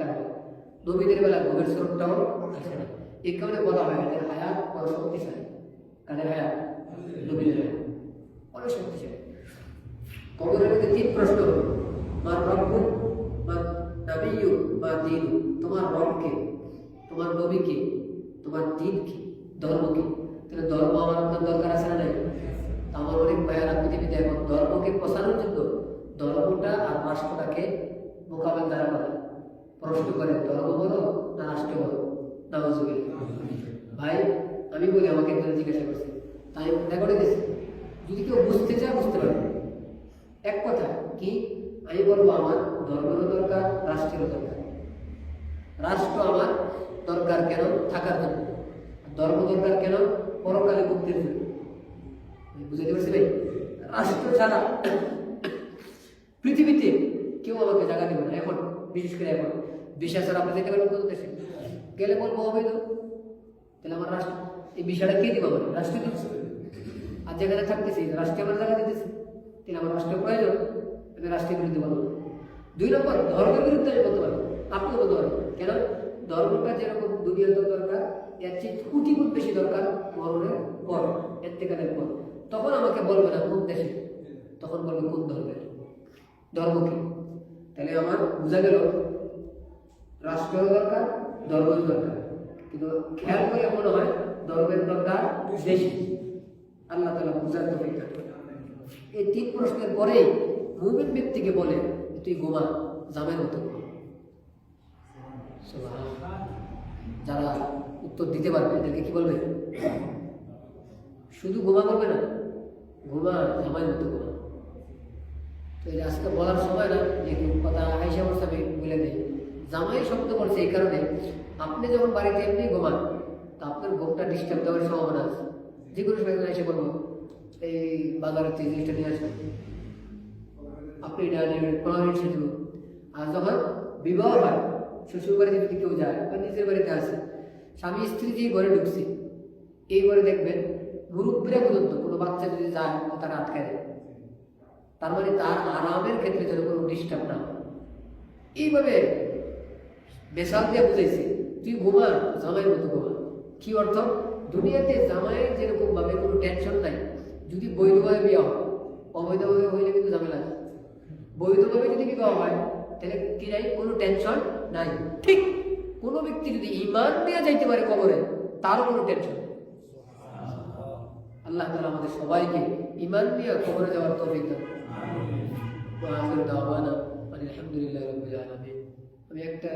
কারণে নবীদের বেলা ঘুমের স্বরূপটাও আসে না। এই কারণে বলা হয় এদের হায়াত বড় শক্তিশালী। কাদের হায়াত? নবীদের হায়াত অনেক শক্তিশালী। কবরের মধ্যে 3 প্রশ্ন, মার রব্বু, মার নাবিয়্যু, মা দীনু। তোমার রবকে, তোমার নবীকে, তোমার দিন কি, ধর্ম কি? তাহলে ধর্ম আমার আপনার দরকার আছে না নাই? আমার অনেক ভাইয়ারা পৃথিবীতে এখন ধর্মকে প্রচারের জন্য ধর্মটা আর রাষ্ট্রটাকে মোকাবেলা দ্বারা করে প্রশ্ন করে, ধর্ম বলো না রাষ্ট্র বলো। নাউজুবিল্লাহ। ভাই আমি বলি, আমাকে একজন জিজ্ঞাসা করছে, তাই রেকর্ডে দিয়েছি, যদি কেউ বুঝতে চায় বুঝতে পারবে। এক কথা কি, আমি বলবো আমার ধর্মেরও দরকার, রাষ্ট্রেরও দরকার। রাষ্ট্র আমার দরকার কেন? থাকার জন্য। ধর্ম দরকার কেন? পরকালে মুক্তির জন্য। বুঝতে পারছি ভাই? রাষ্ট্র ছাড়া পৃথিবীতে কেউ আমাকে জায়গা দেবে না। এখন বিশেষ করে এখন ভিসা ছাড়া আপনি যেতে পারবেন কোন দেশে গেলে বলবো অবৈধ। তাহলে আমার রাষ্ট্র এই বিষয়টা কে দিব? আমার রাষ্ট্র দিচ্ছে। আর যেখানে থাকতেছি রাষ্ট্রে আমার জায়গা দিতেছে, তাহলে আমার রাষ্ট্রের প্রয়োজন, আমি রাষ্ট্রের বিরুদ্ধে বলবো। 2 নম্বর, ধর্মের বিরুদ্ধে আমি বলতে পারবো, আপনিও বলতে পারবেন। কেন? ধর্মটা যেরকম দুনিয়ার দরকার, এর চেয়ে কোটি গুণ বেশি দরকার মরণের পর, এতেকালের পর। তখন আমাকে বলবে না কোন দেশে, তখন বলবে কোন ধর্মের, ধর্ম কি। তাহলে আমার বোঝা গেল রাষ্ট্রের দরকার, ধর্মের দরকার, কিন্তু খেয়াল করে মনে হয় ধর্মের দরকার বেশি। আল্লাহ তাআলা বুঝার তৌফিক দান করুন। এই 3 প্রশ্নের পরেই মুমিন ব্যক্তিকে বলে তুই ঘুমা, জামের মতো ঘুমা। যারা উত্তর দিতে পারবে এদেরকে কি বলবে? শুধু ঘুমা বলবে না, ঘুমা জামাইয়ের মতো ঘুমা। তো এই আজকে বলার সময় না, যেহেতু কথা আয়েশা বলছে বলে দেয়, জামাই শব্দ বলছে এই কারণে, আপনি যখন বাড়িতে এমনি ঘুমান তা আপনার ঘুমটা ডিস্টার্ব দেওয়ার সম্ভাবনা আছে। যে কোনো সময় এসে বলবো এই বাজারের থেকে জিনিসটা নিয়ে আসবেন, আপনি এটা নেবেন, 15 মিনিট সেজু। আর যখন বিবাহ হয়, শ্বশুর বাড়িতে যদি কেউ যায় বা নিজের বাড়িতে আসে, স্বামী স্ত্রী যে ঘরে ঢুকছে, এই ঘরে দেখবেন মুরুব্বিরা পর্যন্ত কোনো বাচ্চা যদি যায় তো তারা আটকায় দেয়। তার মানে তার আরামের ক্ষেত্রে যেন কোনো ডিস্টার্ব না হয়। এইভাবে বেসাল দিয়ে বুঝাইছে তুই ঘুমা, জামাইয়ের মতো ঘুমা। কি অর্থ? দুনিয়াতে জামাইয়ের যেরকম ভাবে কোনো টেনশন নাই, যদি বৈধভাবে বিয়ে হয়, অবৈধভাবে হইলে কিন্তু ঝামেলা আছে। বৈধভাবে যদি বিবাহ হয় তাহলে কি নাই, কোনো টেনশন নাই। ঠিক কোনো ব্যক্তি যদি ঈমান নিয়ে যাইতে পারে কবরে, তারও কোনো টেনশন। আল্লাহ তাআলা আমাদের সবাইকে ঈমান নিয়ে কবরে যাওয়ার তৌফিক দান করুন। ওয়া আখিরু দাওয়ানা আলহামদুলিল্লাহি রাব্বিল আলামিন। আমি একটা